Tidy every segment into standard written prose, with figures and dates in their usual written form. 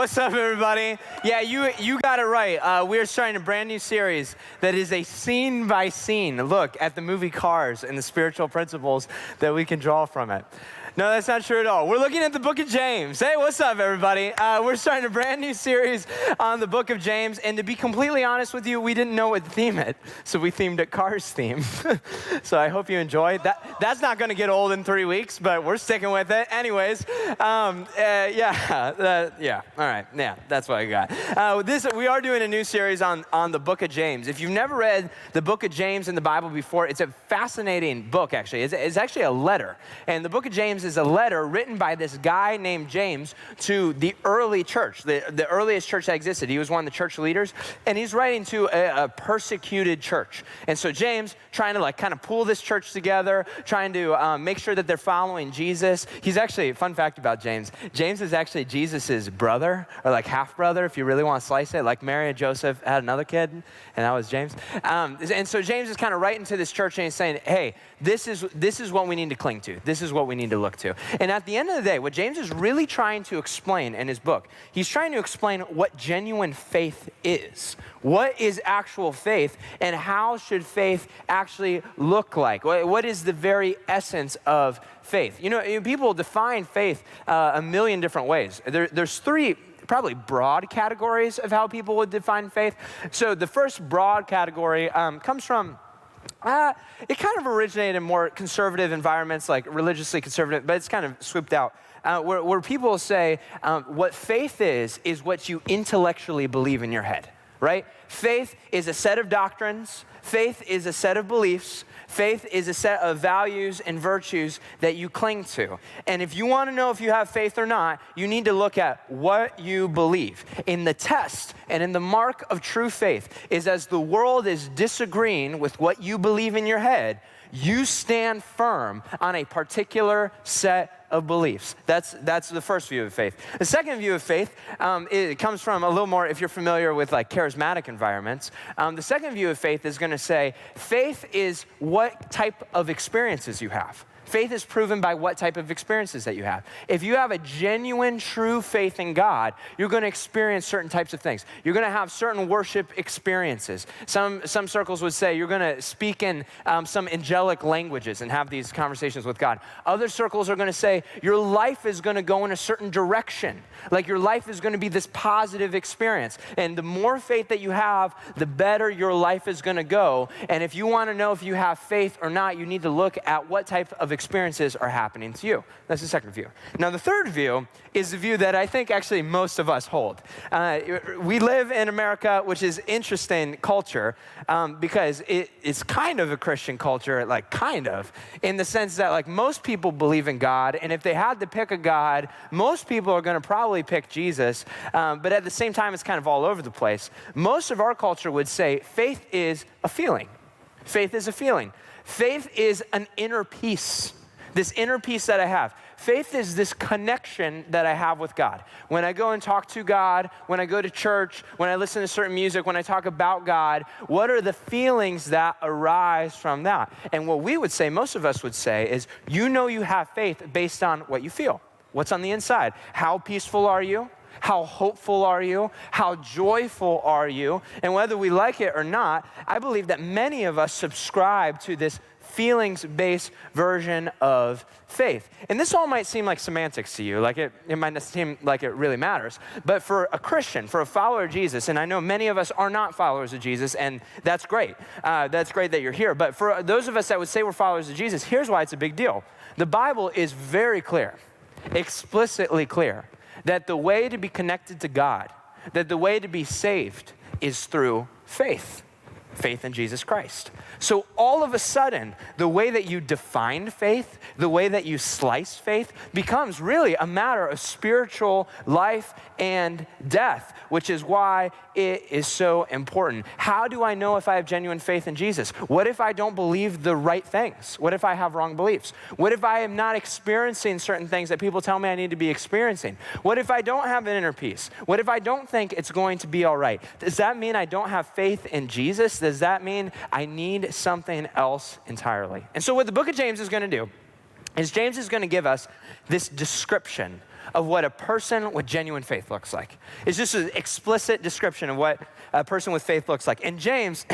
what's up, everybody? Yeah, you got it right. We're starting a brand new series that is a scene-by-scene look at the movie Cars and the spiritual principles that we can draw from it. No, that's not true at all. We're looking at the book of James. Hey, what's up, everybody? We're starting a brand new series on the book of James, and to be completely honest with you, we didn't know what to theme it, so we themed it Cars theme. So I hope you enjoyed that. That's not going to get old in 3 weeks, but we're sticking with it. Anyways, all right, yeah, that's what I got. We are doing a new series on the book of James. If you've never read the book of James in the Bible before, it's a fascinating book, actually. It's actually a letter, and the book of James is a letter written by this guy named James to the early church, the earliest church that existed. He was one of the church leaders, and he's writing to a persecuted church. And so James, trying to kind of pull this church together, trying to make sure that they're following Jesus. He's actually, fun fact about James is actually Jesus's brother, or half-brother, if you really want to slice it. Like Mary and Joseph had another kid, and that was James. And so James is kind of writing to this church, and he's saying, hey, this is what we need to cling to. This is what we need to look to. And at the end of the day, what James is really trying to explain in his book, he's trying to explain what genuine faith is. What is actual faith, and how should faith actually look like? What is the very essence of faith? People define faith a million different ways. There's three probably broad categories of how people would define faith. So the first broad category comes from it kind of originated in more conservative environments, like religiously conservative, but it's kind of swooped out, where people say what faith is what you intellectually believe in your head, right? Faith is a set of doctrines. Faith is a set of beliefs. Faith is a set of values and virtues that you cling to. And if you want to know if you have faith or not, you need to look at what you believe. In the test and in the mark of true faith is, as the world is disagreeing with what you believe in your head, you stand firm on a particular set of beliefs. That's the first view of faith. The second view of faith, it comes from a little more, if you're familiar with charismatic environments, the second view of faith is going to say, faith is what type of experiences you have. Faith is proven by what type of experiences that you have. If you have a genuine, true faith in God, you're going to experience certain types of things. You're going to have certain worship experiences. Some circles would say you're going to speak in some angelic languages and have these conversations with God. Other circles are going to say your life is going to go in a certain direction. Like your life is going to be this positive experience. And the more faith that you have, the better your life is going to go. And if you want to know if you have faith or not, you need to look at what type of experiences are happening to you. That's the second view. Now, the third view is the view that I think actually most of us hold. We live in America, which is interesting culture, because it's kind of a Christian culture, in the sense that most people believe in God, and if they had to pick a God, most people are going to probably pick Jesus, but at the same time, it's kind of all over the place. Most of our culture would say faith is a feeling. Faith is a feeling. Faith is an inner peace, this inner peace that I have. Faith is this connection that I have with God. When I go and talk to God, when I go to church, when I listen to certain music, when I talk about God, what are the feelings that arise from that? And what we would say, most of us would say, is you have faith based on what you feel. What's on the inside? How peaceful are you? How hopeful are you? How joyful are you? And whether we like it or not, I believe that many of us subscribe to this feelings-based version of faith. And this all might seem like semantics to you, it might not seem like it really matters. But for a Christian, for a follower of Jesus, and I know many of us are not followers of Jesus, and that's great. That's great that you're here. But for those of us that would say we're followers of Jesus, here's why it's a big deal. The Bible is very clear, explicitly clear, that the way to be connected to God, that the way to be saved is through faith in Jesus Christ. So all of a sudden, the way that you define faith, the way that you slice faith becomes really a matter of spiritual life and death, which is why it is so important. How do I know if I have genuine faith in Jesus? What if I don't believe the right things? What if I have wrong beliefs? What if I am not experiencing certain things that people tell me I need to be experiencing? What if I don't have an inner peace? What if I don't think it's going to be all right? Does that mean I don't have faith in Jesus? Does that mean I need something else entirely? And so what the book of James is going to do is James is going to give us this description of what a person with genuine faith looks like. It's just an explicit description of what a person with faith looks like. And James,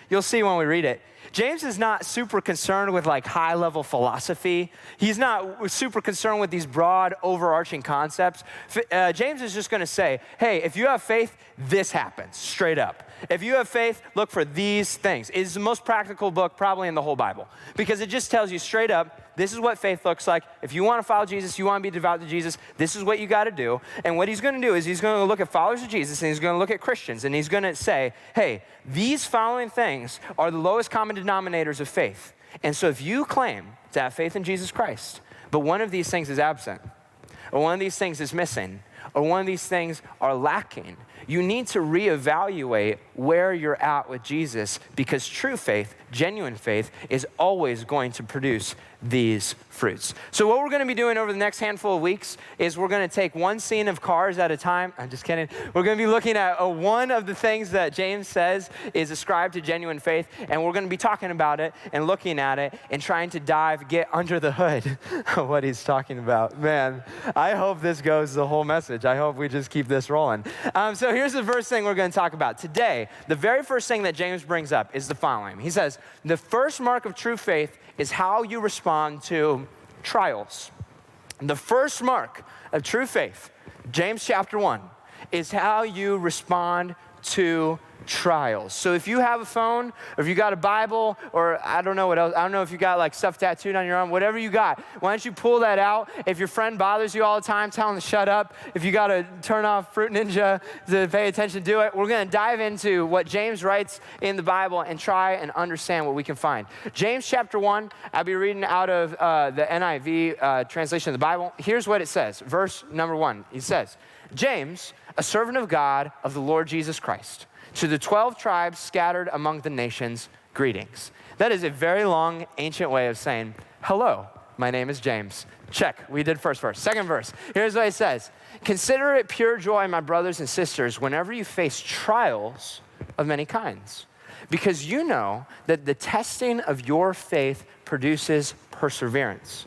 you'll see when we read it, James is not super concerned with like high-level philosophy. He's not super concerned with these broad, overarching concepts. James is just going to say, hey, if you have faith, this happens, straight up. If you have faith, look for these things. It's the most practical book probably in the whole Bible because it just tells you straight up, this is what faith looks like. If you want to follow Jesus, you want to be devout to Jesus, this is what you got to do. And what he's going to do is he's going to look at followers of Jesus and he's going to look at Christians and he's going to say, hey, these following things are the lowest common denominators of faith. And so if you claim to have faith in Jesus Christ, but one of these things is absent, or one of these things is missing, or one of these things are lacking, you need to reevaluate where you're at with Jesus because true faith, genuine faith, is always going to produce these fruits. So what we're going to be doing over the next handful of weeks is we're going to take one scene of Cars at a time. I'm just kidding. We're going to be looking at one of the things that James says is ascribed to genuine faith, and we're going to be talking about it and looking at it and trying to get under the hood of what he's talking about. Man, I hope this goes the whole message. I hope we just keep this rolling. So here's the first thing we're going to talk about. Today, the very first thing that James brings up is the following. He says, the first mark of true faith is how you respond to trials. The first mark of true faith, James chapter 1, is how you respond to trials. So if you have a phone, or if you got a Bible, or I don't know what else, I don't know if you got like stuff tattooed on your arm, whatever you got, why don't you pull that out? If your friend bothers you all the time, tell them to shut up. If you got to turn off Fruit Ninja to pay attention, do it. We're going to dive into what James writes in the Bible and try and understand what we can find. James chapter 1, I'll be reading out of the NIV translation of the Bible. Here's what it says. Verse number 1, he says, James, a servant of God, of the Lord Jesus Christ, to the 12 tribes scattered among the nations, greetings. That is a very long, ancient way of saying, hello, my name is James. Check, we did first verse. Second verse, here's what it says. Consider it pure joy, my brothers and sisters, whenever you face trials of many kinds, because you know that the testing of your faith produces perseverance.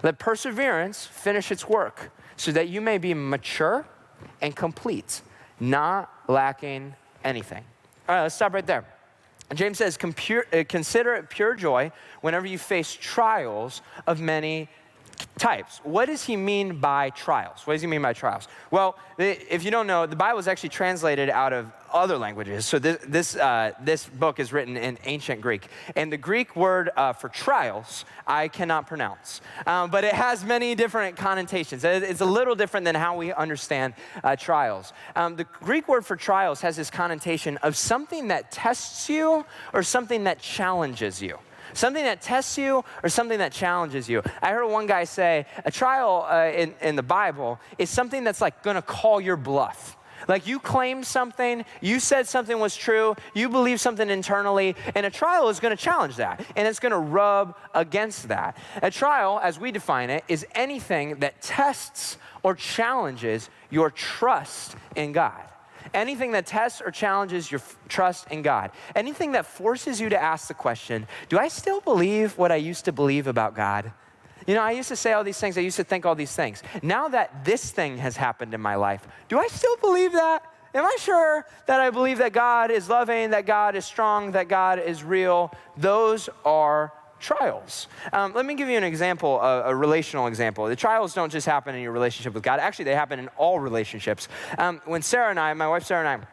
Let perseverance finish its work, so that you may be mature and complete, not lacking anything. All right, let's stop right there. James says, consider it pure joy whenever you face trials of many types. What does he mean by trials? What does he mean by trials? Well, if you don't know, the Bible is actually translated out of other languages. So this book is written in ancient Greek. And the Greek word for trials, I cannot pronounce. But it has many different connotations. It's a little different than how we understand trials. The Greek word for trials has this connotation of something that tests you or something that challenges you. Something that tests you or something that challenges you. I heard one guy say a trial in the Bible is something that's like gonna call your bluff. Like you claim something, you said something was true, you believe something internally, and a trial is gonna challenge that, and it's gonna rub against that. A trial, as we define it, is anything that tests or challenges your trust in God. Anything that tests or challenges your trust in God. Anything that forces you to ask the question, do I still believe what I used to believe about God? You know, I used to say all these things, I used to think all these things. Now that this thing has happened in my life, do I still believe that? Am I sure that I believe that God is loving, that God is strong, that God is real? Those are trials. Let me give you an example, a relational example. The trials don't just happen in your relationship with God. Actually, they happen in all relationships. When Sarah and I, my wife Sarah and I,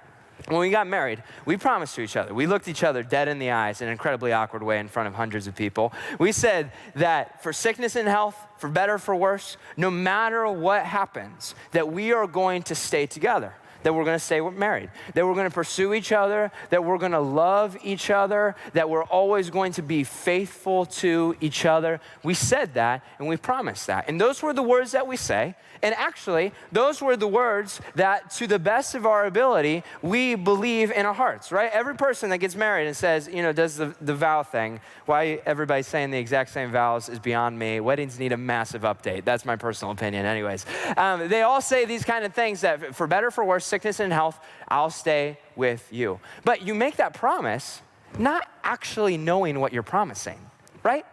when we got married, we promised to each other. We looked each other dead in the eyes in an incredibly awkward way in front of hundreds of people. We said that for sickness and health, for better, for worse, no matter what happens, that we are going to stay together. That we're going to stay married, that we're going to pursue each other, that we're going to love each other, that we're always going to be faithful to each other. We said that and we promised that. And those were the words that we say. And actually, those were the words that, to the best of our ability, we believe in our hearts, right? Every person that gets married and says, you know, does the vow thing, why everybody's saying the exact same vows is beyond me. Weddings need a massive update. That's my personal opinion anyways. They all say these kind of things that for better, for worse, sickness and health, I'll stay with you. But you make that promise not actually knowing what you're promising, right?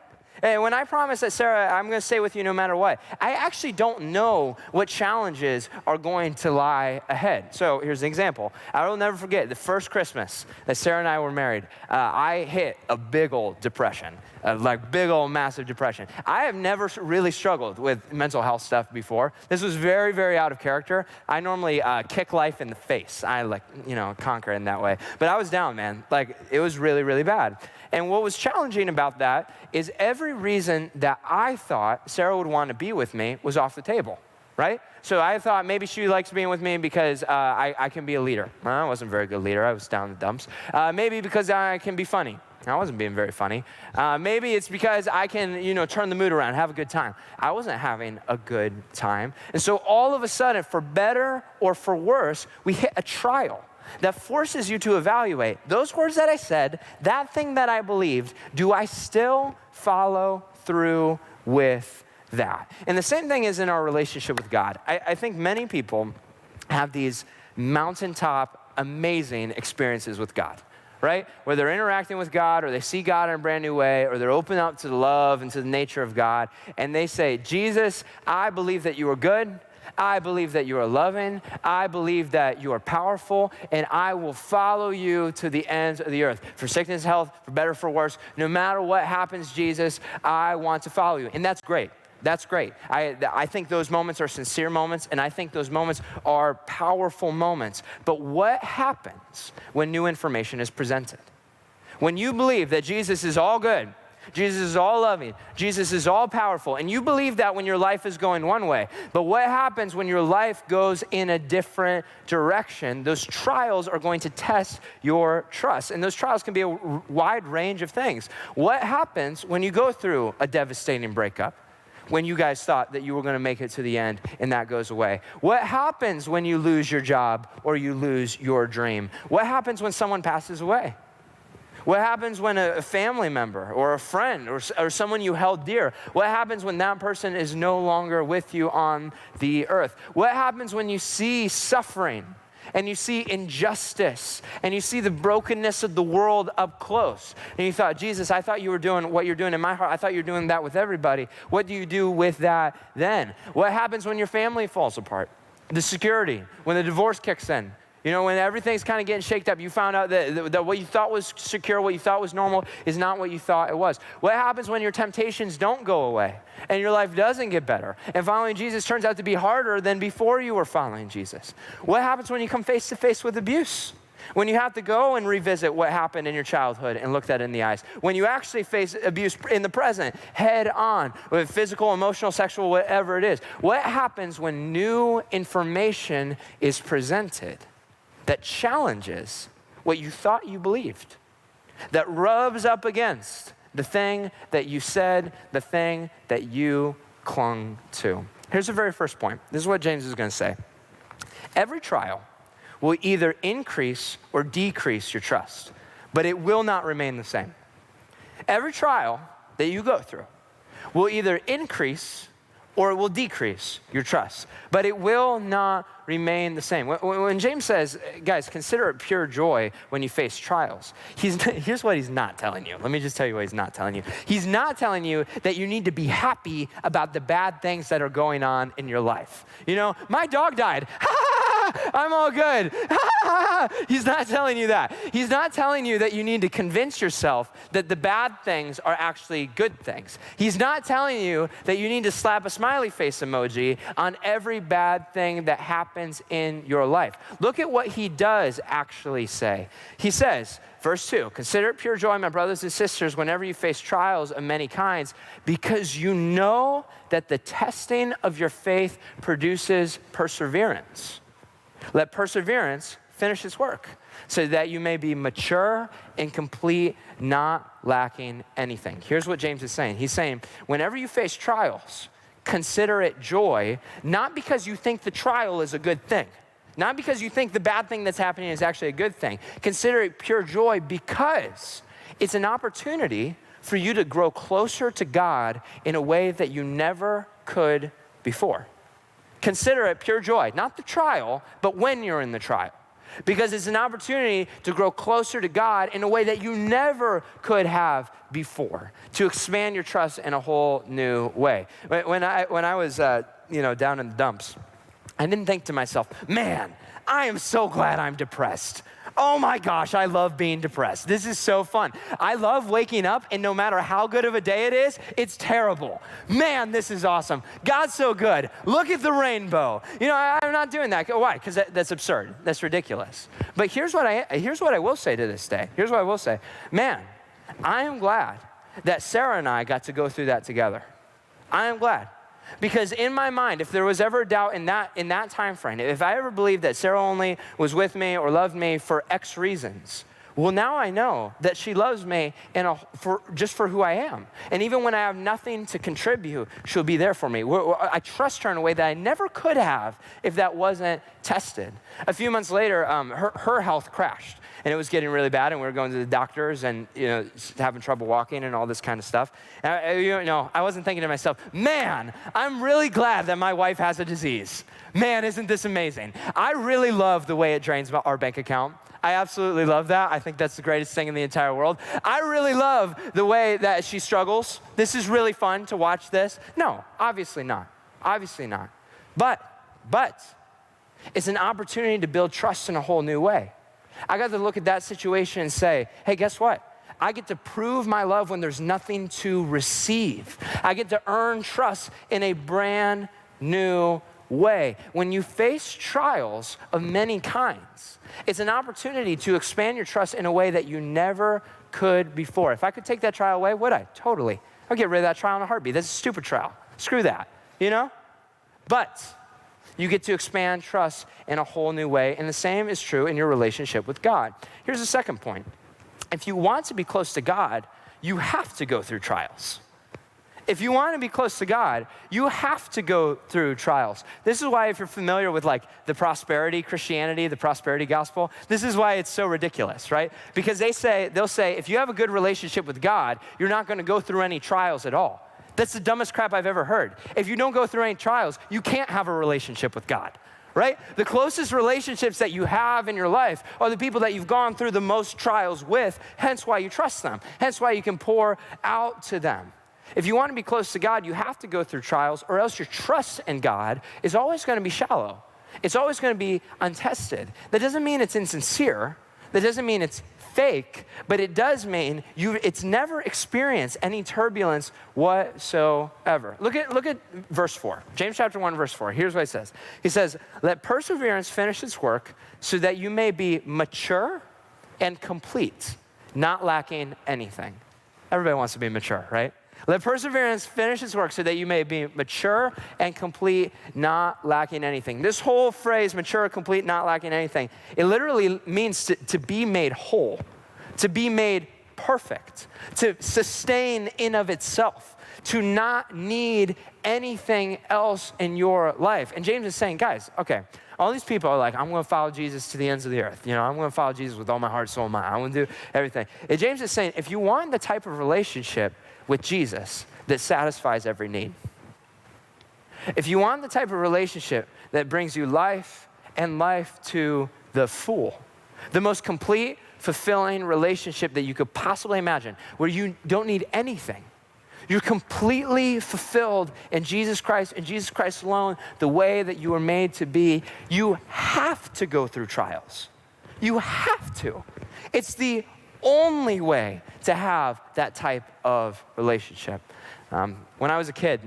And when I promise that, Sarah, I'm going to stay with you no matter what, I actually don't know what challenges are going to lie ahead. So here's an example. I will never forget the first Christmas that Sarah and I were married. I hit a big old depression, big old massive depression. I have never really struggled with mental health stuff before. This was very, very out of character. I normally kick life in the face. I conquer in that way. But I was down, man. It was really, really bad. And what was challenging about that is every reason that I thought Sarah would want to be with me was off the table, right? So I thought maybe she likes being with me because I can be a leader. I wasn't a very good leader. I was down in the dumps. Maybe because I can be funny. I wasn't being very funny. Maybe it's because I can, turn the mood around, have a good time. I wasn't having a good time. And so all of a sudden, for better or for worse, we hit a trial that forces you to evaluate those words that I said, that thing that I believed, do I still follow through with that? And the same thing is in our relationship with God. I think many people have these mountaintop, amazing experiences with God, right? Where they're interacting with God, or they see God in a brand new way, or they're open up to the love and to the nature of God, and they say, Jesus, I believe that you are good. I believe that you are loving. I believe that you are powerful, and I will follow you to the ends of the earth. For sickness, health, for better, for worse, no matter what happens, Jesus, I want to follow you. And that's great. That's great. I think those moments are sincere moments, and I think those moments are powerful moments. But what happens when new information is presented? When you believe that Jesus is all good, Jesus is all loving, Jesus is all powerful, and you believe that when your life is going one way. But what happens when your life goes in a different direction? Those trials are going to test your trust, and those trials can be a wide range of things. What happens when you go through a devastating breakup? When you guys thought that you were going to make it to the end and that goes away? What happens when you lose your job or you lose your dream? What happens when someone passes away? What happens when a family member or a friend or someone you held dear, what happens when that person is no longer with you on the earth? What happens when you see suffering and you see injustice and you see the brokenness of the world up close? And you thought, Jesus, I thought you were doing what you're doing in my heart. I thought you were doing that with everybody. What do you do with that then? What happens when your family falls apart? The security, when the divorce kicks in. When everything's kind of getting shaked up, you found out that what you thought was secure, what you thought was normal, is not what you thought it was. What happens when your temptations don't go away and your life doesn't get better and following Jesus turns out to be harder than before you were following Jesus? What happens when you come face to face with abuse? When you have to go and revisit what happened in your childhood and look that in the eyes? When you actually face abuse in the present, head on, with physical, emotional, sexual, whatever it is? What happens when new information is presented that challenges what you thought you believed, that rubs up against the thing that you said, the thing that you clung to? Here's the very first point. This is what James is going to say. Every trial will either increase or decrease your trust, but it will not remain the same. Every trial that you go through will either increase or it will decrease your trust, but it will not remain the same. When James says, guys, consider it pure joy when you face trials, here's what he's not telling you. Let me just tell you what he's not telling you. He's not telling you that you need to be happy about the bad things that are going on in your life. My dog died. I'm all good. He's not telling you that. He's not telling you that you need to convince yourself that the bad things are actually good things. He's not telling you that you need to slap a smiley face emoji on every bad thing that happens in your life. Look at what he does actually say. He says, verse 2, consider it pure joy, my brothers and sisters, whenever you face trials of many kinds, because you know that the testing of your faith produces perseverance. Let perseverance finish its work, so that you may be mature and complete, not lacking anything. Here's what James is saying. He's saying, whenever you face trials, consider it joy, not because you think the trial is a good thing, not because you think the bad thing that's happening is actually a good thing. Consider it pure joy because it's an opportunity for you to grow closer to God in a way that you never could before. Consider it pure joy, not the trial, but when you're in the trial. because it's an opportunity to grow closer to God in a way that you never could have before, to expand your trust in a whole new way. When I was down in the dumps, I didn't think to myself, man, I am so glad I'm depressed. Oh my gosh, I love being depressed. This is so fun. I love waking up, and no matter how good of a day it is, it's terrible. Man, this is awesome. God's so good. Look at the rainbow. I'm not doing that. Why? Because that's absurd. That's ridiculous. But here's what I will say to this day. Here's what I will say. Man, I am glad that Sarah and I got to go through that together. I am glad. Because in my mind, if there was ever a doubt in that time frame, if I ever believed that Sarah only was with me or loved me for X reasons, well, now I know that she loves me just for who I am. And even when I have nothing to contribute, she'll be there for me. I trust her in a way that I never could have if that wasn't tested. A few months later, her health crashed. And it was getting really bad, and we were going to the doctors and having trouble walking and all this kind of stuff. And I wasn't thinking to myself, man, I'm really glad that my wife has a disease. Man, isn't this amazing? I really love the way it drains our bank account. I absolutely love that. I think that's the greatest thing in the entire world. I really love the way that she struggles. This is really fun to watch this. No, obviously not. Obviously not. But it's an opportunity to build trust in a whole new way. I got to look at that situation and say, hey, guess what? I get to prove my love when there's nothing to receive. I get to earn trust in a brand new way. When you face trials of many kinds, it's an opportunity to expand your trust in a way that you never could before. If I could take that trial away, would I? Totally. I'd get rid of that trial in a heartbeat. That's a stupid trial. Screw that, But you get to expand trust in a whole new way, and the same is true in your relationship with God. Here's the second point. If you want to be close to God, you have to go through trials. If you want to be close to God, you have to go through trials. This is why, if you're familiar with the prosperity Christianity, the prosperity gospel, this is why it's so ridiculous, right? Because they'll say, if you have a good relationship with God, you're not going to go through any trials at all. That's the dumbest crap I've ever heard. If you don't go through any trials, you can't have a relationship with God, right? The closest relationships that you have in your life are the people that you've gone through the most trials with, hence why you trust them, hence why you can pour out to them. If you want to be close to God, you have to go through trials, or else your trust in God is always going to be shallow. It's always going to be untested. That doesn't mean it's insincere. That doesn't mean it's fake, but it does mean it's never experienced any turbulence whatsoever. Look at verse 4. James chapter 1, verse 4. Here's what it says. He says, let perseverance finish its work so that you may be mature and complete, not lacking anything. Everybody wants to be mature, right? Let perseverance finish its work so that you may be mature and complete, not lacking anything. This whole phrase, mature, complete, not lacking anything, it literally means to be made whole, to be made perfect, to sustain in of itself, to not need anything else in your life. And James is saying, guys, okay, all these people are like, I'm going to follow Jesus to the ends of the earth. I'm going to follow Jesus with all my heart, soul, and mind. I'm going to do everything. And James is saying, if you want the type of relationship with Jesus that satisfies every need, if you want the type of relationship that brings you life and life to the full, the most complete, fulfilling relationship that you could possibly imagine, where you don't need anything, you're completely fulfilled in Jesus Christ and Jesus Christ alone, the way that you were made to be, you have to go through trials. You have to. It's the only way to have that type of relationship. When I was a kid,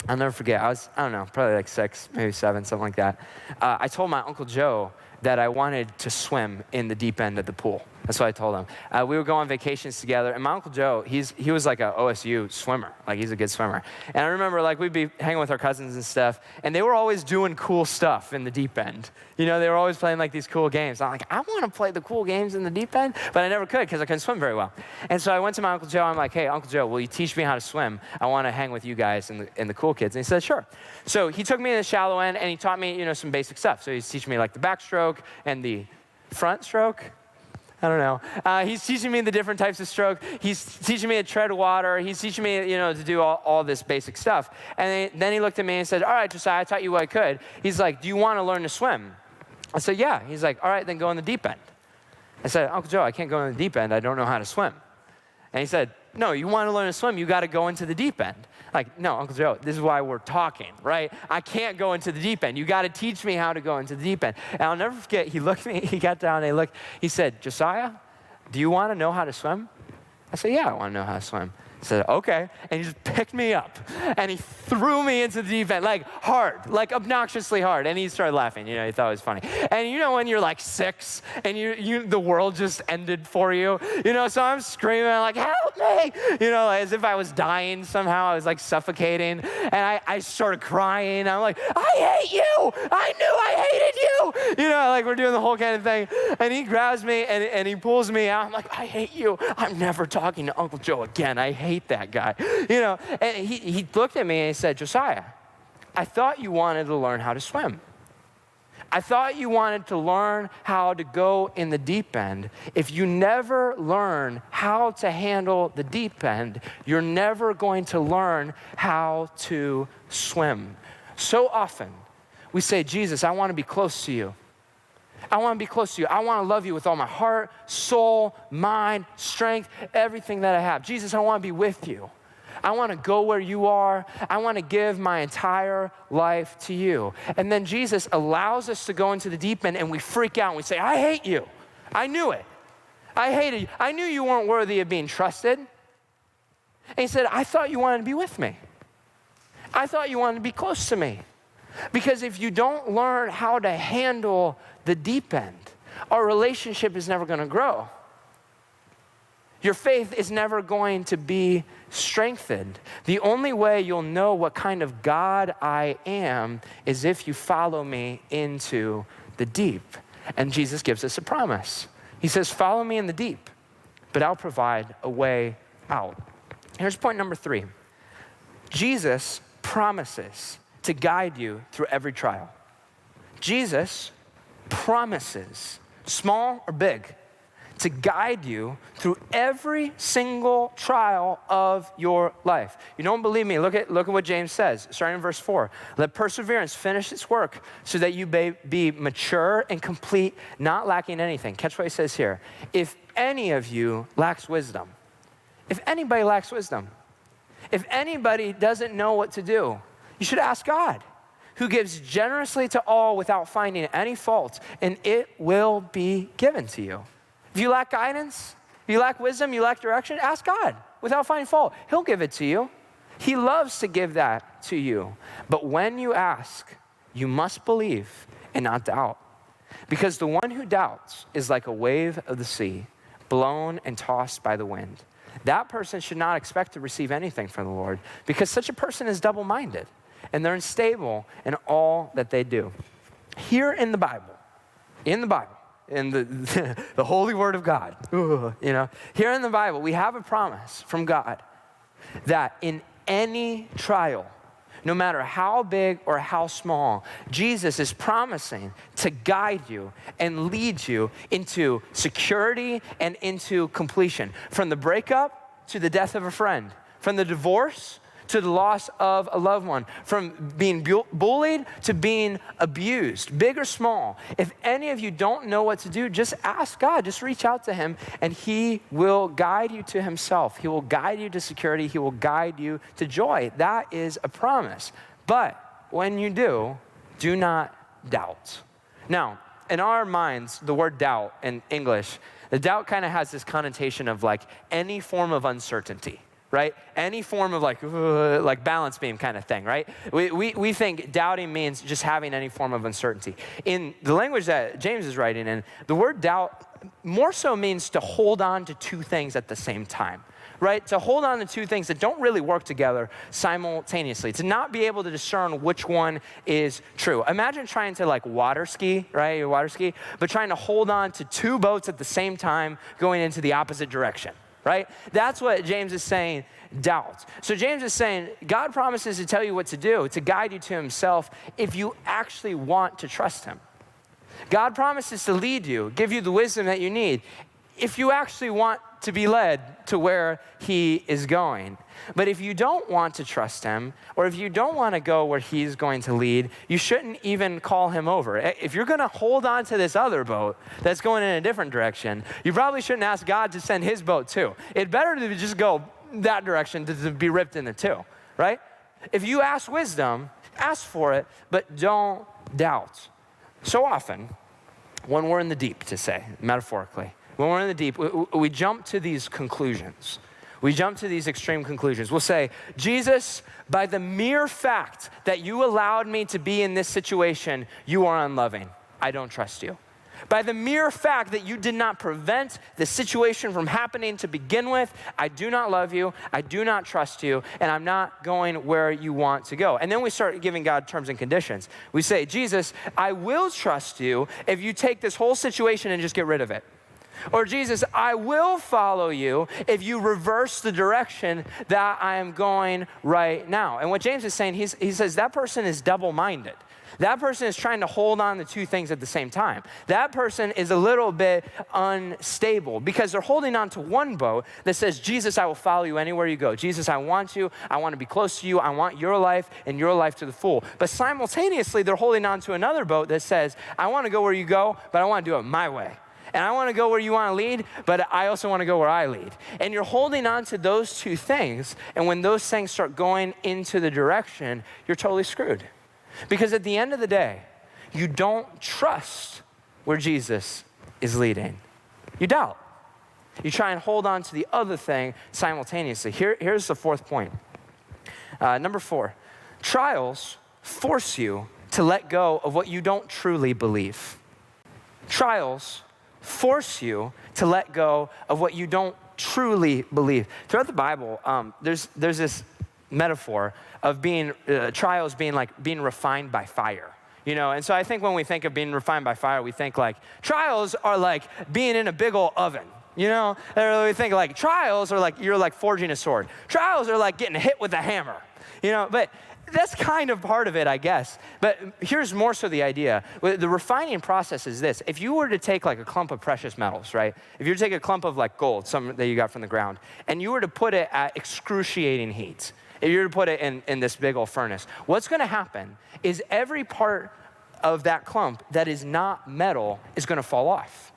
I'll never forget, I don't know, probably like 6, maybe 7, something like that. I told my Uncle Joe that I wanted to swim in the deep end of the pool. That's what I told him. We would go on vacations together, and my Uncle Joe, he was like a OSU swimmer. Like, he's a good swimmer. And I remember, we'd be hanging with our cousins and stuff, and they were always doing cool stuff in the deep end. They were always playing these cool games. I'm like, I want to play the cool games in the deep end, but I never could because I couldn't swim very well. And so I went to my Uncle Joe. I'm like, hey, Uncle Joe, will you teach me how to swim? I want to hang with you guys and the cool kids. And he said, sure. So he took me in the shallow end, and he taught me, some basic stuff. So he's teaching me the backstroke and the front stroke. I don't know. He's teaching me the different types of stroke. He's teaching me to tread water. He's teaching me, to do all this basic stuff. And then he looked at me and said, all right, Josiah, I taught you what I could. He's like, do you want to learn to swim? I said, yeah. He's like, all right, then go in the deep end. I said, Uncle Joe, I can't go in the deep end. I don't know how to swim. And he said, no, you want to learn to swim, you got to go into the deep end. Like, no, Uncle Joe, this is why we're talking, right? I can't go into the deep end. You got to teach me how to go into the deep end. And I'll never forget, he looked at me, he got down and he looked, he said, Josiah, do you want to know how to swim? I said, yeah, I want to know how to swim. He said, okay. And he just picked me up and he threw me into the deep end, like hard, like obnoxiously hard. And he started laughing, he thought it was funny. And when you're like 6 and the world just ended for you, so I'm screaming, like, help me, as if I was dying somehow. I was like suffocating. And I started crying. I'm like, I hate you. I knew I hated you. Like we're doing the whole kind of thing. And he grabs me and he pulls me out. I'm like, I hate you. I'm never talking to Uncle Joe again. I hate that guy, and he looked at me and he said, Josiah, I thought you wanted to learn how to swim. I thought you wanted to learn how to go in the deep end. If you never learn how to handle the deep end, you're never going to learn how to swim. So often we say, Jesus, I want to be close to you. I want to be close to you. I want to love you with all my heart, soul, mind, strength, everything that I have. Jesus, I want to be with you. I want to go where you are. I want to give my entire life to you. And then Jesus allows us to go into the deep end and we freak out and we say, I hate you. I knew it. I hated you. I knew you weren't worthy of being trusted. And he said, I thought you wanted to be with me. I thought you wanted to be close to me. Because if you don't learn how to handle the deep end, our relationship is never going to grow. Your faith is never going to be strengthened. The only way you'll know what kind of God I am is if you follow me into the deep. And Jesus gives us a promise. He says, follow me in the deep, but I'll provide a way out. Here's point number 3. Jesus promises to guide you through every trial. Jesus promises, small or big, to guide you through every single trial of your life. You don't believe me? Look at what James says, starting in verse 4. Let perseverance finish its work so that you may be mature and complete, not lacking anything. Catch what he says here. If any of you lacks wisdom, if anybody lacks wisdom, if anybody doesn't know what to do, you should ask God, who gives generously to all without finding any fault, and it will be given to you. If you lack guidance, if you lack wisdom, you lack direction, ask God without finding fault. He'll give it to you. He loves to give that to you. But when you ask, you must believe and not doubt. Because the one who doubts is like a wave of the sea, blown and tossed by the wind. That person should not expect to receive anything from the Lord, because such a person is double-minded, and they're unstable in all that they do. Here in the Bible, in the holy word of God, here in the Bible, we have a promise from God that in any trial, no matter how big or how small, Jesus is promising to guide you and lead you into security and into completion. From the breakup to the death of a friend, from the divorce to the loss of a loved one, from being bullied to being abused, big or small. If any of you don't know what to do, just ask God, just reach out to him, and he will guide you to himself. He will guide you to security. He will guide you to joy. That is a promise. But when you do not doubt. Now, in our minds, the word doubt in English, the doubt kind of has this connotation of like any form of uncertainty. Right? Any form of like balance beam kind of thing, right? We think doubting means just having any form of uncertainty. In the language that James is writing in, the word doubt more so means to hold on to two things at the same time, right? To hold on to two things that don't really work together simultaneously, to not be able to discern which one is true. Imagine trying to like water ski, right? You water ski, but trying to hold on to two boats at the same time going into the opposite direction. Right? That's what James is saying, doubt. So James is saying, God promises to tell you what to do, to guide you to himself if you actually want to trust him. God promises to lead you, give you the wisdom that you need if you actually want to be led to where he is going. But if you don't want to trust him, or if you don't want to go where he's going to lead, you shouldn't even call him over. If you're going to hold on to this other boat that's going in a different direction, you probably shouldn't ask God to send his boat too. It's better to just go that direction to be ripped into two, right? If you ask wisdom, ask for it, but don't doubt. So often, when we're in the deep, to say, metaphorically, when we're in the deep, we jump to these conclusions. We jump to these extreme conclusions. We'll say, Jesus, by the mere fact that you allowed me to be in this situation, you are unloving. I don't trust you. By the mere fact that you did not prevent the situation from happening to begin with, I do not love you, I do not trust you, and I'm not going where you want to go. And then we start giving God terms and conditions. We say, Jesus, I will trust you if you take this whole situation and just get rid of it. Or Jesus, I will follow you if you reverse the direction that I am going right now. And what James is saying, he says that person is double-minded. That person is trying to hold on to two things at the same time. That person is a little bit unstable because they're holding on to one boat that says, Jesus, I will follow you anywhere you go. Jesus, I want you. I want to be close to you. I want your life and your life to the full. But simultaneously, they're holding on to another boat that says, I want to go where you go, but I want to do it my way. And I want to go where you want to lead, but I also want to go where I lead. And you're holding on to those two things, and when those things start going into the direction, you're totally screwed. Because at the end of the day, you don't trust where Jesus is leading. You doubt. You try and hold on to the other thing simultaneously. Here's the fourth point. Number 4, trials force you to let go of what you don't truly believe. Trials force you to let go of what you don't truly believe. Throughout the Bible, there's this metaphor of trials being like being refined by fire. You know, and so I think when we think of being refined by fire, we think like trials are like being in a big old oven. You know, or we think like trials are like you're like forging a sword. Trials are like getting hit with a hammer. You know, but that's kind of part of it, I guess. But here's more so the idea. The refining process is this. If you were to take like a clump of precious metals, right? If you were to take a clump of like gold, some that you got from the ground, and you were to put it at excruciating heat, if you were to put it in this big old furnace, what's going to happen is every part of that clump that is not metal is going to fall off.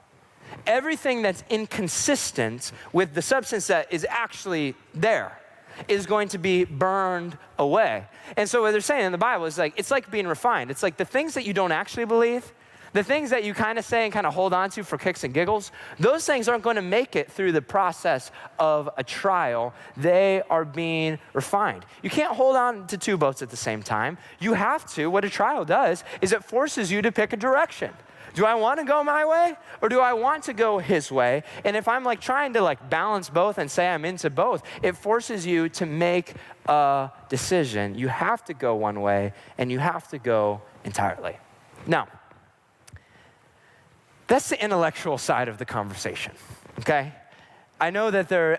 Everything that's inconsistent with the substance that is actually there is going to be burned away. And so what they're saying in the Bible is like, it's like being refined. It's like the things that you don't actually believe, the things that you kind of say and kind of hold on to for kicks and giggles, those things aren't going to make it through the process of a trial. They are being refined. You can't hold on to two boats at the same time. You have to. What a trial does is it forces you to pick a direction. Do I want to go my way or do I want to go his way? And if I'm like trying to like balance both and say I'm into both, it forces you to make a decision. You have to go one way and you have to go entirely. Now, that's the intellectual side of the conversation, okay? I know that there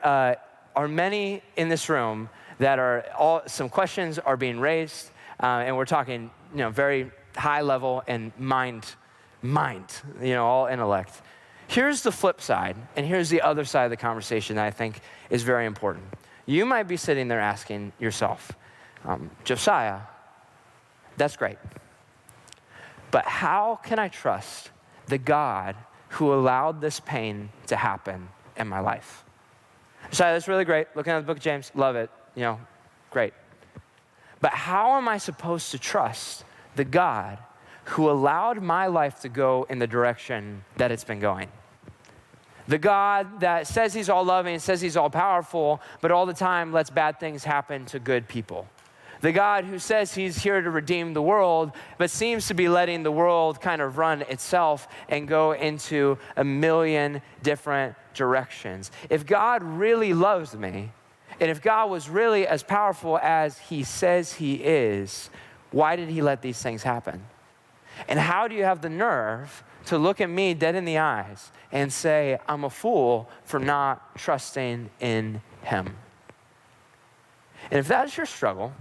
are many in this room that some questions are being raised, and we're talking, very high level and mind, all intellect. Here's the flip side, and here's the other side of the conversation that I think is very important. You might be sitting there asking yourself, Josiah, that's great, but how can I trust the God who allowed this pain to happen in my life? Josiah, that's really great. Looking at the book of James, love it, great. But how am I supposed to trust the God who allowed my life to go in the direction that it's been going? The God that says he's all loving, says he's all powerful, but all the time lets bad things happen to good people. The God who says he's here to redeem the world, but seems to be letting the world kind of run itself and go into a million different directions. If God really loves me, and if God was really as powerful as he says he is, why did he let these things happen? And how do you have the nerve to look at me dead in the eyes and say, I'm a fool for not trusting in him? And if that's your struggle,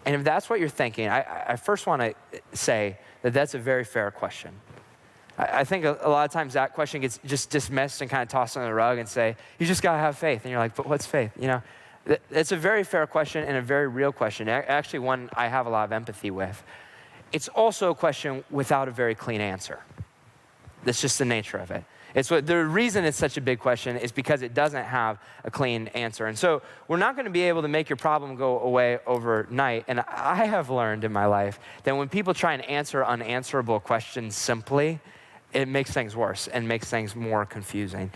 and if that's what you're thinking, I first want to say that that's a very fair question. I think a lot of times that question gets just dismissed and kind of tossed under the rug and say, you just got to have faith. And you're like, but what's faith? You know, it's a very fair question and a very real question. Actually, one I have a lot of empathy with. It's also a question without a very clean answer. That's just the nature of it. The reason it's such a big question is because it doesn't have a clean answer. And so we're not going to be able to make your problem go away overnight. And I have learned in my life that when people try and answer unanswerable questions simply, it makes things worse and makes things more confusing.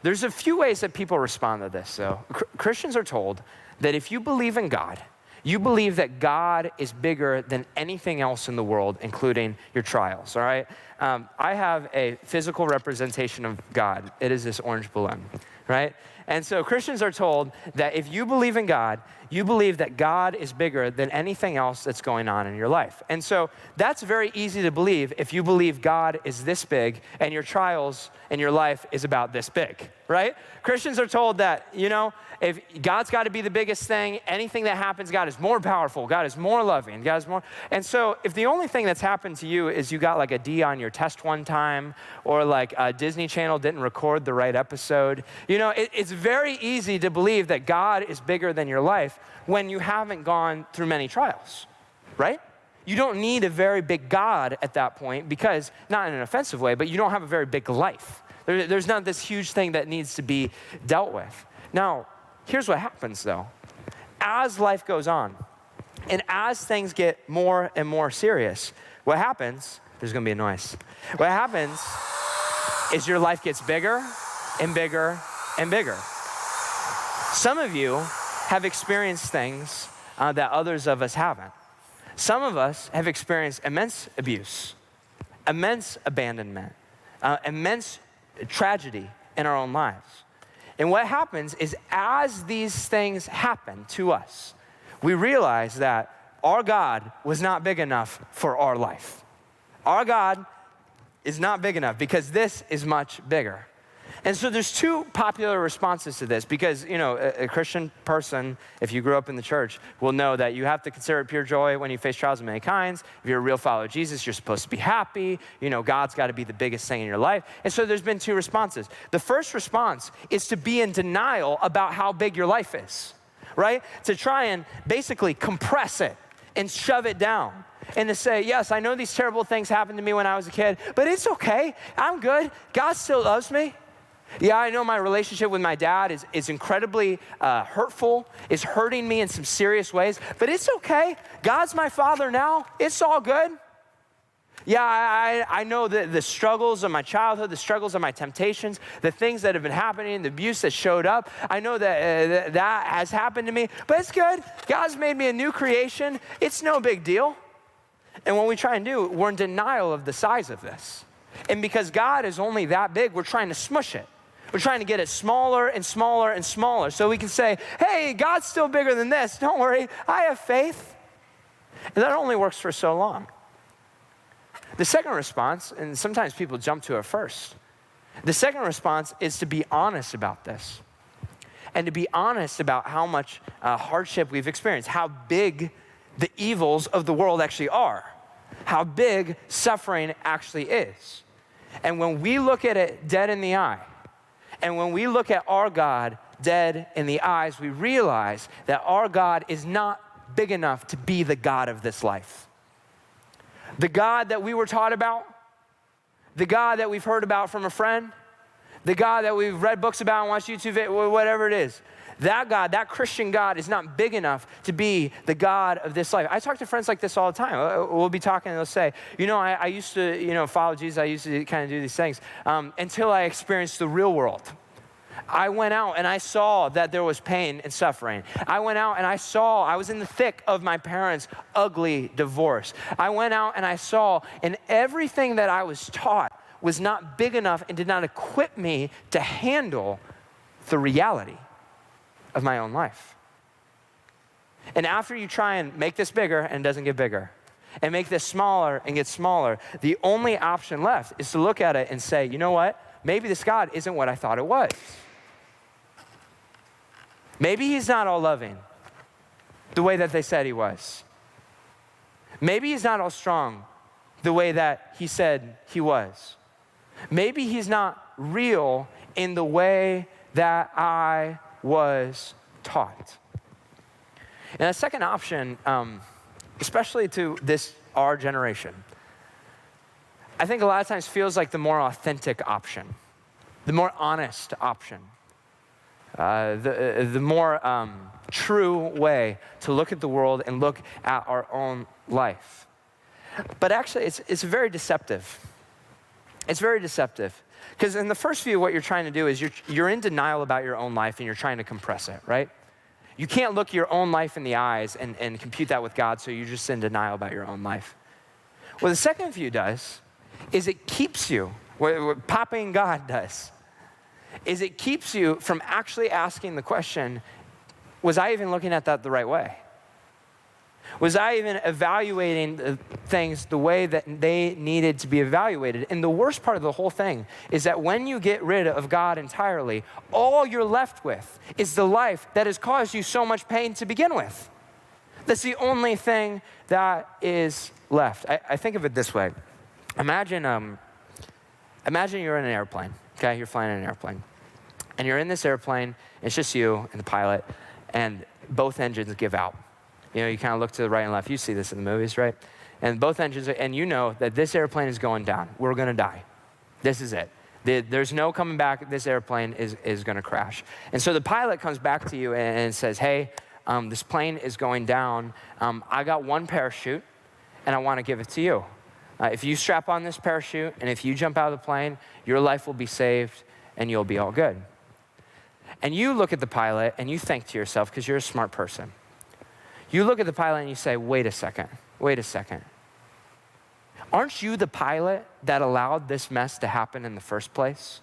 There's a few ways that people respond to this, though. Christians are told that if you believe in God, you believe that God is bigger than anything else in the world, including your trials, all right? I have a physical representation of God. It is this orange balloon, right? And so Christians are told that if you believe in God, you believe that God is bigger than anything else that's going on in your life. And so that's very easy to believe if you believe God is this big and your trials in your life is about this big, right? Christians are told that, you know, if God's got to be the biggest thing, anything that happens, God is more powerful, God is more loving, God is more. And so if the only thing that's happened to you is you got like a D on your test one time, or like Disney Channel didn't record the right episode, you know, it's very easy to believe that God is bigger than your life when you haven't gone through many trials, right? You don't need a very big God at that point because, not in an offensive way, but you don't have a very big life. There's not this huge thing that needs to be dealt with. Now, here's what happens though. As life goes on, and as things get more and more serious, what happens, there's gonna be a noise. What happens is your life gets bigger and bigger and bigger. Some of you have experienced things that others of us haven't. Some of us have experienced immense abuse, immense abandonment, immense tragedy in our own lives. And what happens is as these things happen to us, we realize that our God was not big enough for our life. Our God is not big enough because this is much bigger. And so there's two popular responses to this because, you know, a Christian person, if you grew up in the church, will know that you have to consider it pure joy when you face trials of many kinds. If you're a real follower of Jesus, you're supposed to be happy. You know, God's got to be the biggest thing in your life. And so there's been two responses. The first response is to be in denial about how big your life is, right? To try and basically compress it and shove it down. And to say, yes, I know these terrible things happened to me when I was a kid, but it's okay. I'm good. God still loves me. Yeah, I know my relationship with my dad is incredibly hurtful, is hurting me in some serious ways, but it's okay. God's my father now. It's all good. Yeah, I know the struggles of my childhood, the struggles of my temptations, the things that have been happening, the abuse that showed up. I know that that has happened to me, but it's good. God's made me a new creation. It's no big deal. And what we try and do, we're in denial of the size of this. And because God is only that big, we're trying to smush it. We're trying to get it smaller and smaller and smaller so we can say, hey, God's still bigger than this. Don't worry, I have faith. And that only works for so long. The second response, and sometimes people jump to it first, the second response is to be honest about this and to be honest about how much hardship we've experienced, how big the evils of the world actually are, how big suffering actually is. And when we look at it dead in the eye, and when we look at our God dead in the eyes, we realize that our God is not big enough to be the God of this life. The God that we were taught about, the God that we've heard about from a friend, the God that we've read books about and watched YouTube videos, whatever it is, that God, that Christian God is not big enough to be the God of this life. I talk to friends like this all the time. We'll be talking and they'll say, you know, I used to, you know, follow Jesus. I used to kind of do these things until I experienced the real world. I went out and I saw that there was pain and suffering. I went out and I was in the thick of my parents' ugly divorce. I went out and I saw, and everything that I was taught was not big enough and did not equip me to handle the reality of my own life. And after you try and make this bigger and it doesn't get bigger, and make this smaller and get smaller, the only option left is to look at it and say, you know what? Maybe this God isn't what I thought it was. Maybe he's not all loving the way that they said he was. Maybe he's not all strong the way that he said he was. Maybe he's not real in the way that I was taught. And a second option, especially to our generation, I think a lot of times feels like the more authentic option, the more honest option, the more true way to look at the world and look at our own life. But actually, it's very deceptive. It's very deceptive. Because in the first view, what you're trying to do is you're in denial about your own life and you're trying to compress it, right? You can't look your own life in the eyes and compute that with God, so you're just in denial about your own life. What the second view does is it keeps you, what popping God does, is it keeps you from actually asking the question, was I even looking at that the right way? Was I even evaluating the things the way that they needed to be evaluated? And the worst part of the whole thing is that when you get rid of God entirely, all you're left with is the life that has caused you so much pain to begin with. That's the only thing that is left. I think of it this way. Imagine you're in an airplane, okay? You're flying in an airplane. And you're in this airplane, it's just you and the pilot, and both engines give out. You know, you kind of look to the right and left. You see this in the movies, right? And both engines, and you know that this airplane is going down. We're going to die. This is it. There's no coming back. This airplane is going to crash. And so the pilot comes back to you and says, hey, this plane is going down. I got one parachute, and I want to give it to you. If you strap on this parachute, and if you jump out of the plane, your life will be saved, and you'll be all good. And you look at the pilot, and you think to yourself, because you're a smart person, you look at the pilot and you say, wait a second. Aren't you the pilot that allowed this mess to happen in the first place?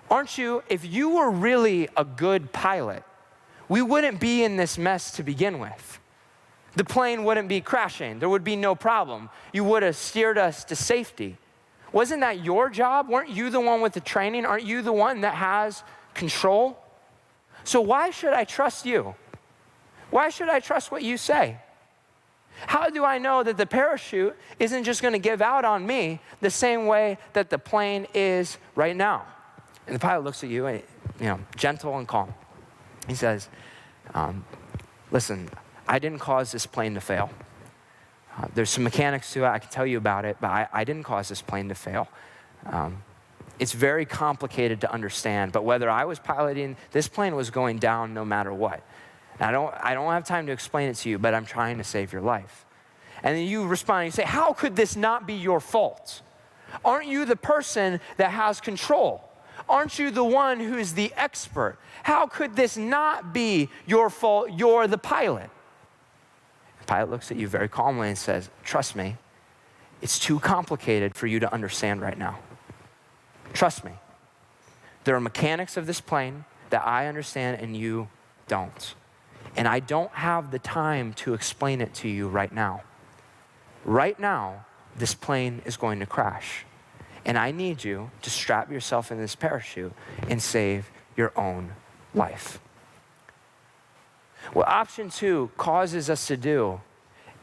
Aren't you, if you were really a good pilot, we wouldn't be in this mess to begin with. The plane wouldn't be crashing. There would be no problem. You would have steered us to safety. Wasn't that your job? Weren't you the one with the training? Aren't you the one that has control? So why should I trust you? Why should I trust what you say? How do I know that the parachute isn't just going to give out on me the same way that the plane is right now? And the pilot looks at you, gentle and calm. He says, listen, I didn't cause this plane to fail. There's some mechanics to it. I can tell you about it, but I didn't cause this plane to fail. It's very complicated to understand, but whether I was piloting, this plane was going down no matter what. I don't have time to explain it to you, but I'm trying to save your life. And then you respond and you say, how could this not be your fault? Aren't you the person that has control? Aren't you the one who is the expert? How could this not be your fault? You're the pilot. The pilot looks at you very calmly and says, trust me, it's too complicated for you to understand right now. Trust me. There are mechanics of this plane that I understand and you don't. And I don't have the time to explain it to you right now. Right now, this plane is going to crash. And I need you to strap yourself in this parachute and save your own life. What option 2 causes us to do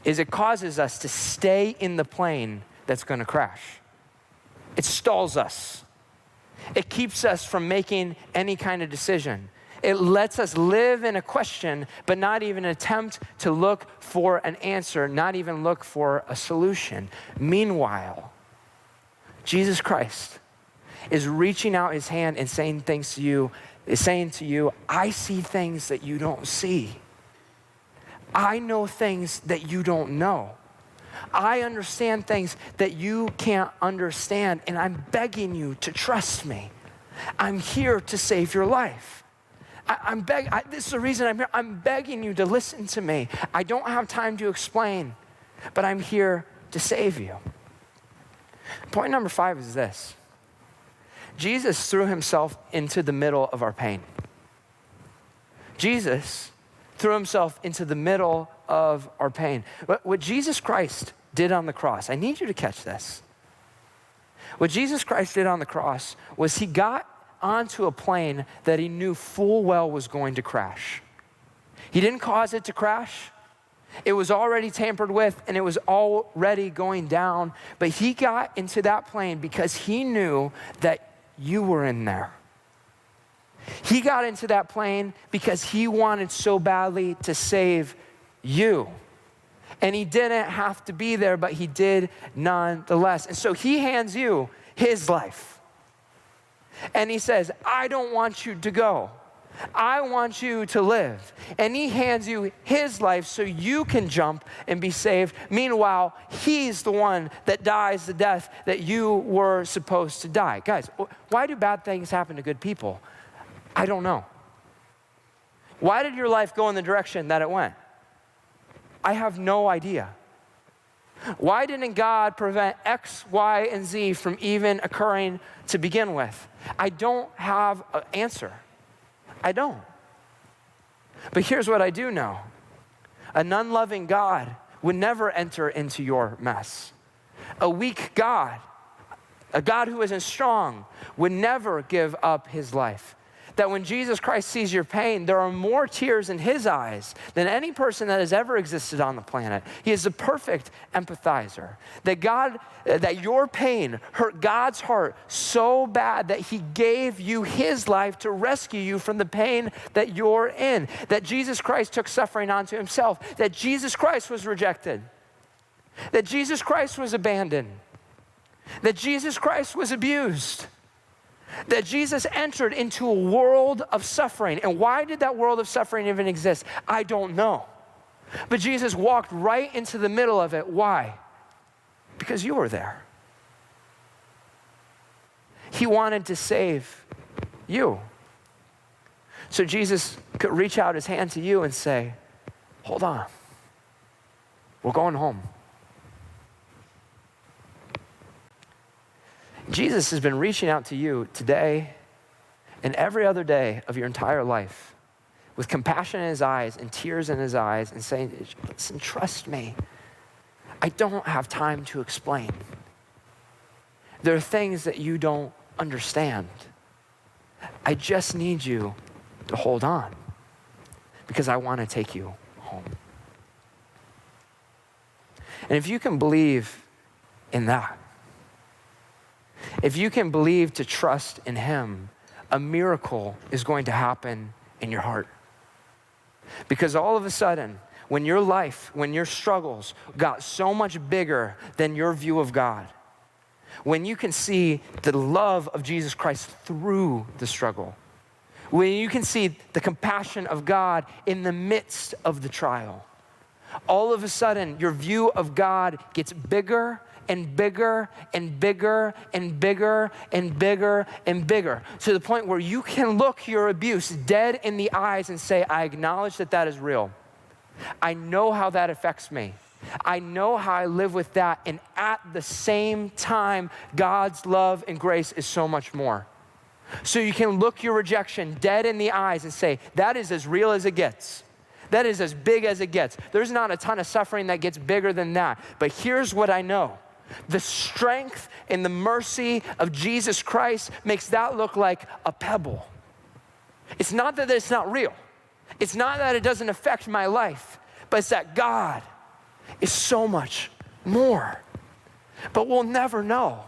is it causes us to stay in the plane that's going to crash. It stalls us. It keeps us from making any kind of decision. It lets us live in a question, but not even attempt to look for an answer, not even look for a solution. Meanwhile, Jesus Christ is reaching out his hand and saying to you, I see things that you don't see. I know things that you don't know. I understand things that you can't understand, and I'm begging you to trust me. I'm here to save your life. This is the reason I'm here. I'm begging you to listen to me. I don't have time to explain, but I'm here to save you. Point number 5 is this. Jesus threw himself into the middle of our pain. Jesus threw himself into the middle of our pain. What Jesus Christ did on the cross, I need you to catch this. What Jesus Christ did on the cross was he got onto a plane that he knew full well was going to crash. He didn't cause it to crash. It was already tampered with, and it was already going down. But he got into that plane because he knew that you were in there. He got into that plane because he wanted so badly to save you. And he didn't have to be there, but he did nonetheless. And so he hands you his life. And he says, I don't want you to go. I want you to live. And he hands you his life so you can jump and be saved. Meanwhile, he's the one that dies the death that you were supposed to die. Guys, why do bad things happen to good people? I don't know. Why did your life go in the direction that it went? I have no idea. Why didn't God prevent X, Y, and Z from even occurring to begin with? I don't have an answer. I don't. But here's what I do know. An unloving God would never enter into your mess. A weak God, a God who isn't strong, would never give up his life. That when Jesus Christ sees your pain, there are more tears in his eyes than any person that has ever existed on the planet. He is a perfect empathizer. That your pain hurt God's heart so bad that he gave you his life to rescue you from the pain that you're in. That Jesus Christ took suffering onto himself. That Jesus Christ was rejected. That Jesus Christ was abandoned. That Jesus Christ was abused. That Jesus entered into a world of suffering. And why did that world of suffering even exist? I don't know. But Jesus walked right into the middle of it. Why? Because you were there. He wanted to save you. So Jesus could reach out his hand to you and say, hold on, we're going home. Jesus has been reaching out to you today and every other day of your entire life with compassion in his eyes and tears in his eyes and saying, listen, trust me. I don't have time to explain. There are things that you don't understand. I just need you to hold on because I want to take you home. And if you can believe in that, if you can believe to trust in him, a miracle is going to happen in your heart. Because all of a sudden, when your life, when your struggles got so much bigger than your view of God, when you can see the love of Jesus Christ through the struggle, when you can see the compassion of God in the midst of the trial, all of a sudden your view of God gets bigger and bigger and bigger and bigger and bigger and bigger, to the point where you can look your abuse dead in the eyes and say, I acknowledge that that is real. I know how that affects me. I know how I live with that. And at the same time, God's love and grace is so much more. So you can look your rejection dead in the eyes and say, that is as real as it gets. That is as big as it gets. There's not a ton of suffering that gets bigger than that. But here's what I know. The strength and the mercy of Jesus Christ makes that look like a pebble. It's not that it's not real. It's not that it doesn't affect my life, but it's that God is so much more. But we'll never know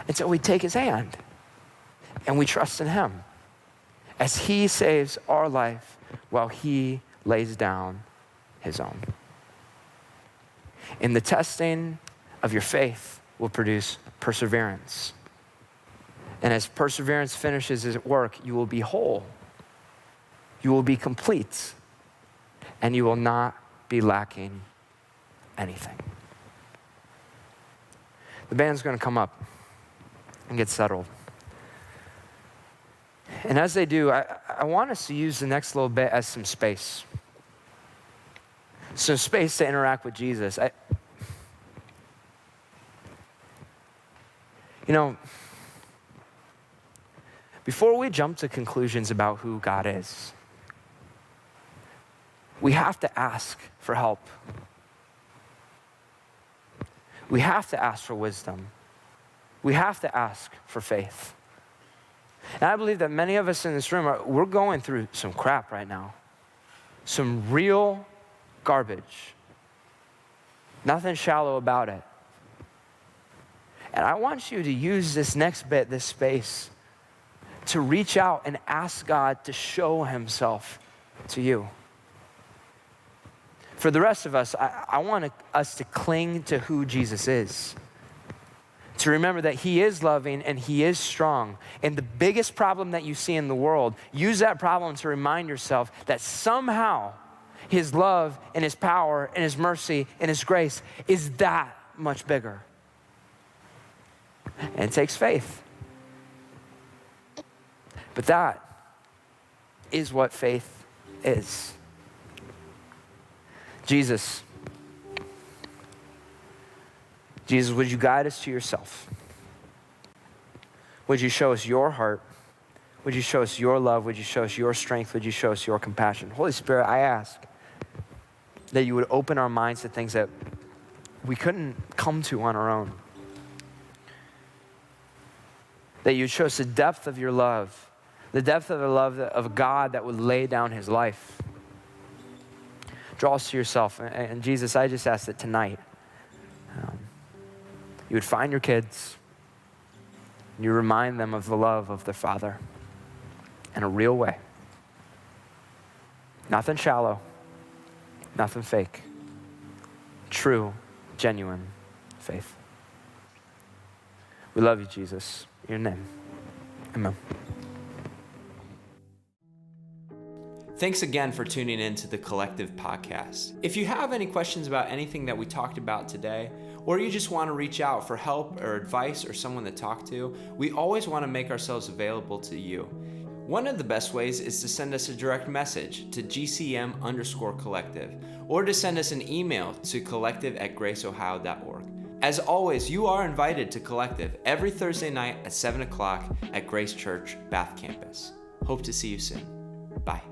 until we take his hand and we trust in him as he saves our life while he lays down his own. In the testing of your faith will produce perseverance. And as perseverance finishes its work, you will be whole. You will be complete. And you will not be lacking anything. The band's going to come up and get settled. And as they do, I want us to use the next little bit as some space. Some space to interact with Jesus. Before we jump to conclusions about who God is, we have to ask for help. We have to ask for wisdom. We have to ask for faith. And I believe that many of us in this room, we're going through some crap right now. Some real garbage Nothing shallow about it. And I want you to use this next bit, this space, to reach out and ask God to show himself to you. For the rest of us, I want us to cling to who Jesus is. To remember that he is loving and he is strong. And the biggest problem that you see in the world, use that problem to remind yourself that somehow his love and his power and his mercy and his grace is that much bigger. And it takes faith. But that is what faith is. Jesus, would you guide us to yourself? Would you show us your heart? Would you show us your love? Would you show us your strength? Would you show us your compassion? Holy Spirit, I ask that you would open our minds to things that we couldn't come to on our own. That you'd show us the depth of your love, the depth of the love of God that would lay down his life. Draw us to yourself. And Jesus, I just ask that tonight you would find your kids, and you remind them of the love of their Father in a real way. Nothing shallow, nothing fake. True, genuine faith. We love you, Jesus. In your name, amen. Thanks again for tuning in to the Collective Podcast. If you have any questions about anything that we talked about today, or you just want to reach out for help or advice or someone to talk to, we always want to make ourselves available to you. One of the best ways is to send us a direct message to GCM_collective, or to send us an email to collective@graceohio.org. As always, you are invited to Collective every Thursday night at 7 o'clock at Grace Church, Bath Campus. Hope to see you soon. Bye.